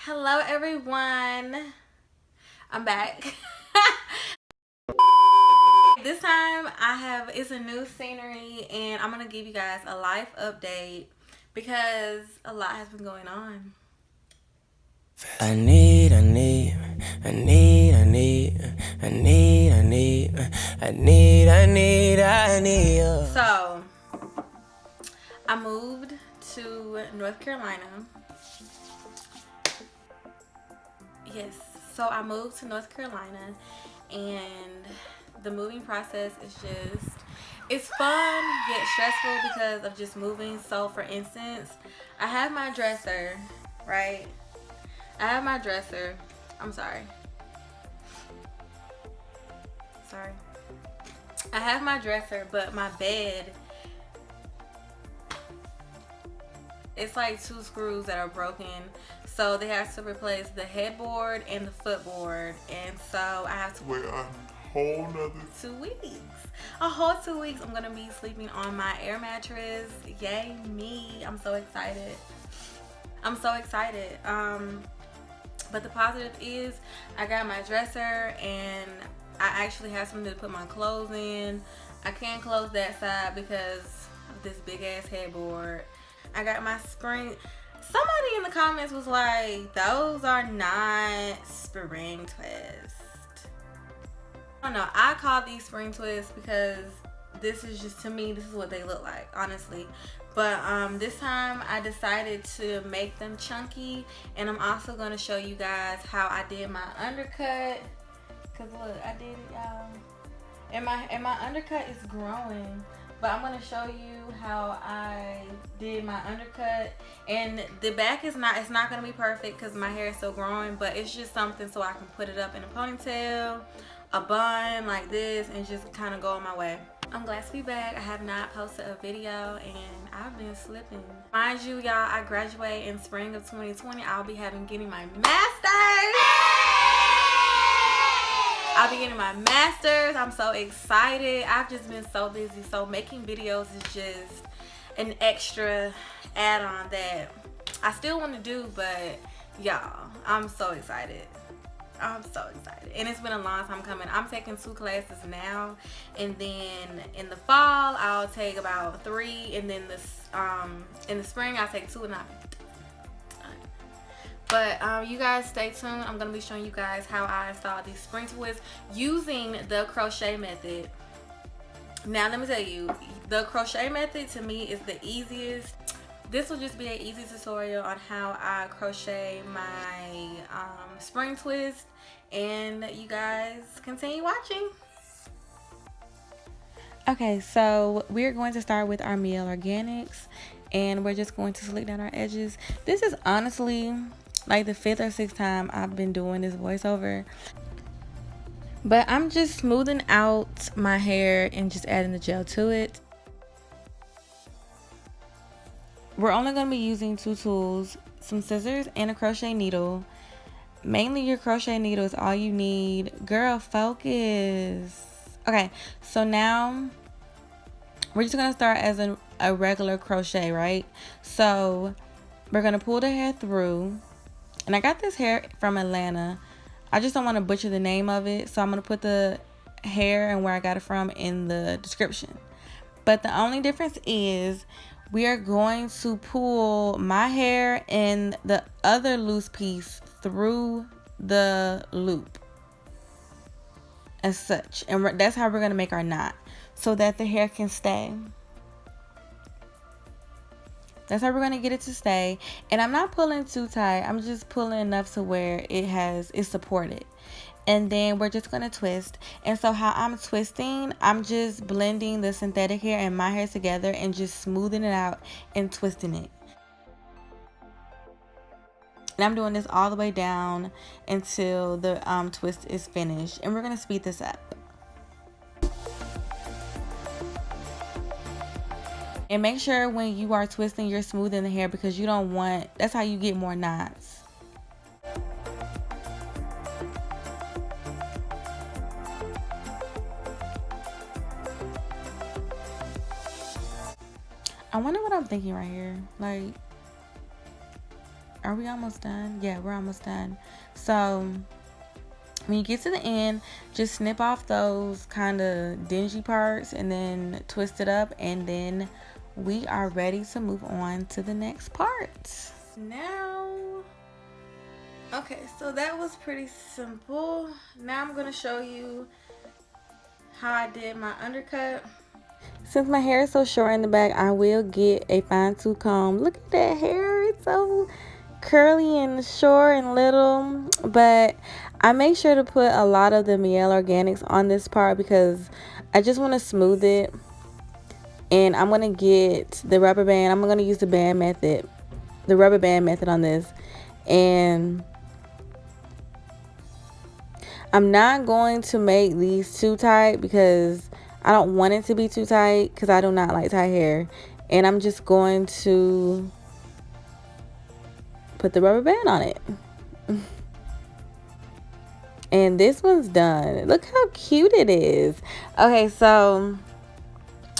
Hello everyone, I'm back. This time it's a new scenery and I'm gonna give you guys a life update because a lot has been going on. I need. So I moved to North Carolina. Yes, so I moved to North Carolina and the moving process is it's fun yet stressful because of just moving. So for instance, I have my dresser, right? I'm sorry. I have my dresser, but my bed, it's like 2 screws that are broken. So they have to replace the headboard and the footboard. And so I have to wait a whole nother 2 weeks. A whole 2 weeks I'm gonna be sleeping on my air mattress. Yay me. I'm so excited. But the positive is I got my dresser and I actually have something to put my clothes in. I can't close that side because of this big ass headboard. I got my spring. Somebody in the comments was like, those are not spring twists. I don't know. I call these spring twists because this is just, to me, this is what they look like, honestly. But this time I decided to make them chunky, and I'm also going to show you guys how I did my undercut. Cause look, I did it, y'all. And my undercut is growing. But I'm going to show you how I did my undercut. And the back is not, it's not going to be perfect because my hair is still growing. But it's just something so I can put it up in a ponytail, a bun like this, and just kind of go on my way. I'm glad to be back. I have not posted a video and I've been slipping. Mind you, y'all, I graduate in spring of 2020. I'll be getting my master's. I'll be getting my master's. I'm so excited. I've just been so busy. So making videos is just an extra add-on that I still want to do, but y'all, I'm so excited. And it's been a long time coming. I'm taking 2 classes now, and then in the fall I'll take about 3, and then in the spring I'll take 2, and I'll be done. But you guys stay tuned. I'm gonna be showing you guys how I installed these spring twists using the crochet method. Now let me tell you, the crochet method to me is the easiest. This will just be an easy tutorial on how I crochet my spring twist, and you guys continue watching. Okay, so we're going to start with our Miel Organics, and we're just going to slick down our edges. This is honestly like the 5th or 6th time I've been doing this voiceover, but I'm just smoothing out my hair and just adding the gel to it. We're only going to be using 2 tools, some scissors and a crochet needle. Mainly your crochet needle is all you need. Girl, focus. Okay, so now we're just going to start as a regular crochet, right? So we're going to pull the hair through. And I got this hair from Atlanta. I just don't want to butcher the name of it, so I'm going to put the hair and where I got it from in the description. But the only difference is we are going to pull my hair and the other loose piece through the loop as such. And that's how we're going to make our knot so that the hair can stay. That's how we're going to get it to stay. And I'm not pulling too tight. I'm just pulling enough to where it's supported. And then we're just going to twist. And so how I'm twisting, I'm just blending the synthetic hair and my hair together and just smoothing it out and twisting it. And I'm doing this all the way down until the twist is finished. And we're going to speed this up. And make sure when you are twisting, you're smoothing the hair because you don't want, that's how you get more knots. I wonder what I'm thinking right here. Like, Are we almost done? Yeah, we're almost done. So when you get to the end, just snip off those kind of dingy parts and then twist it up, and then we are ready to move on to the next part. Now, okay, so that was pretty simple. Now I'm gonna show you how I did my undercut. Since my hair is so short in the back, I will get a fine tooth comb. Look at that hair, it's so curly and short and little, but I make sure to put a lot of the Mielle Organics on this part because I just want to smooth it. And I'm gonna get the rubber band. I'm gonna use the rubber band method on this. And I'm not going to make these too tight because I don't want it to be too tight because I do not like tight hair. And I'm just going to put the rubber band on it. And this one's done. Look how cute it is. Okay, so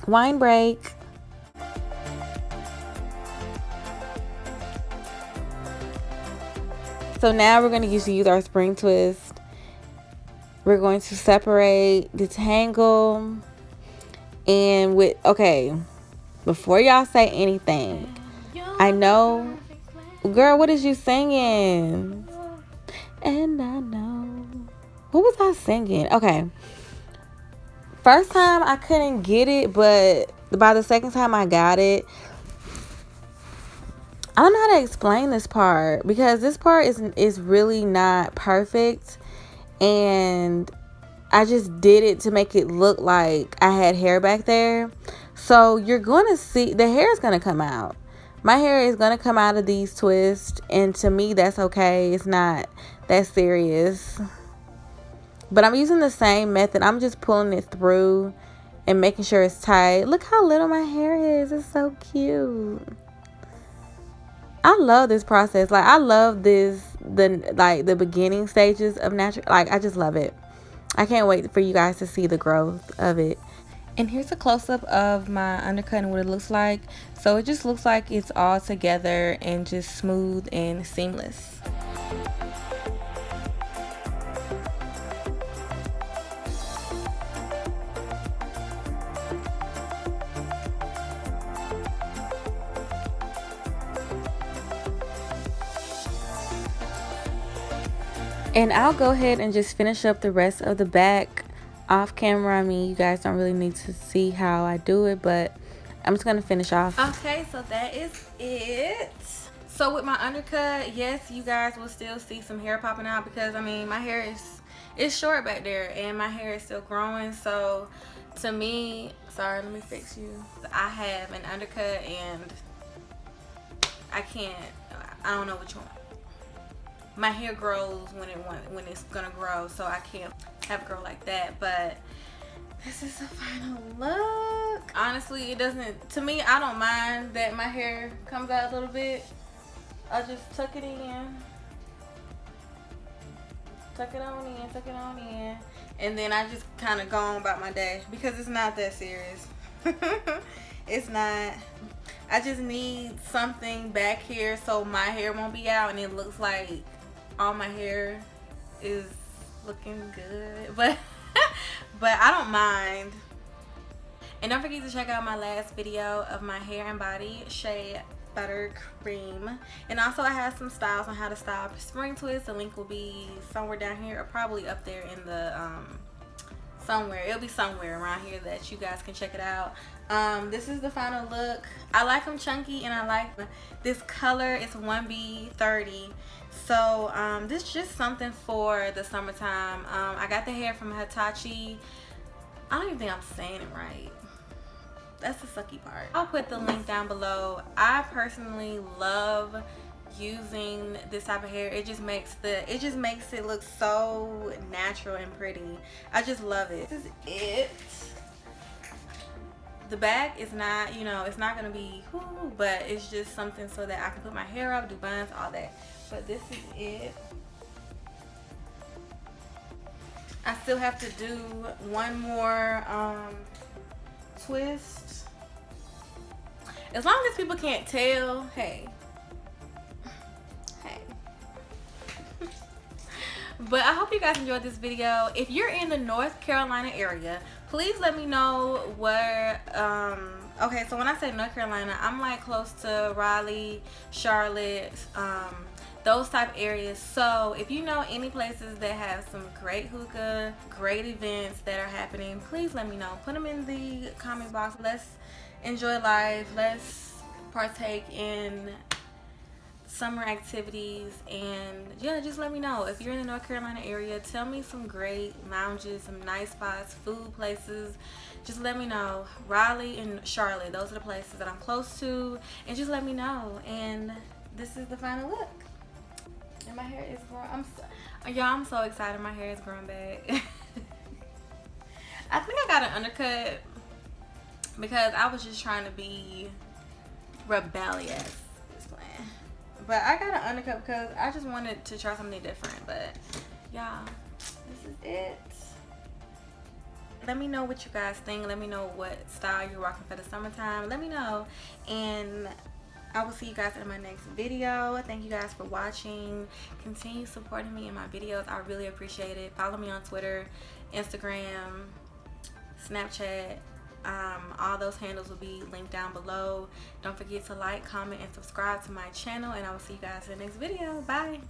wine break. So now we're going to use our spring twist. We're going to separate, detangle, and okay, before y'all say anything, I know, girl, what is you singing? And I know. What was I singing? Okay. First time I couldn't get it, but by the second time I got it. I don't know how to explain this part because this part is really not perfect, and I just did it to make it look like I had hair back there. So you're going to see the hair is going to come out. My hair is going to come out of these twists, and to me that's okay. It's not that serious. But I'm using the same method. I'm just pulling it through and making sure it's tight. Look how little my hair is. It's so cute. I love this process. Like, I love the beginning stages of natural. Like, I just love it. I can't wait for you guys to see the growth of it. And here's a close-up of my undercut and what it looks like. So it just looks like it's all together and just smooth and seamless. And I'll go ahead and just finish up the rest of the back off camera. I mean, you guys don't really need to see how I do it, but I'm just gonna finish off. Okay, so that is it. So with my undercut, yes, you guys will still see some hair popping out because I mean my hair is short back there and my hair is still growing. So to me, sorry, let me fix you. I have an undercut and I don't know which one. My hair grows when it's gonna grow, so I can't have it grow like that. But this is the final look. Honestly, it doesn't, to me, I don't mind that my hair comes out a little bit. I just tuck it in, tuck it on in, and then I just kind of go on about my day because it's not that serious. It's not. I just need something back here so my hair won't be out and it looks like all my hair is looking good, but I don't mind. And don't forget to check out my last video of my hair and body shea butter cream, and also I have some styles on how to style spring twists. The link will be somewhere down here or probably up there in the somewhere. It'll be somewhere around here that you guys can check it out. This is the final look. I like them chunky and I like this color. It's 1B30. So this is just something for the summertime. I got the hair from Hattaché. I don't even think I'm saying it right. That's the sucky part. I'll put the link down below. I personally love using this type of hair. It just makes it look so natural and pretty. I just love it. This is it. The back is not, you know, it's not gonna be whoo, but it's just something so that I can put my hair up, do buns, all that. But this is it. I still have to do one more twist. As long as people can't tell, hey, But I hope you guys enjoyed this video. If you're in the North Carolina area, please let me know where, okay, so when I say North Carolina, I'm like close to Raleigh, Charlotte, those type areas. So if you know any places that have some great hookah, great events that are happening, please let me know. Put them in the comment box. Let's enjoy life. Let's partake in summer activities, and yeah, just let me know. If you're in the North Carolina area, tell me some great lounges, some nice spots, food places. Just let me know. Raleigh and Charlotte, those are the places that I'm close to, and just let me know. And this is the final look. And my hair is growing. I'm so excited. My hair is growing back. I think I got an undercut because I was just trying to be rebellious. But I got an undercut because I just wanted to try something different. But y'all, this is it. Let me know what you guys think. Let me know what style you're rocking for the summertime. Let me know. And I will see you guys in my next video. Thank you guys for watching. Continue supporting me in my videos. I really appreciate it. Follow me on Twitter, Instagram, Snapchat. All those handles will be linked down below. Don't forget to like, comment, and subscribe to my channel, and I will see you guys in the next video. Bye.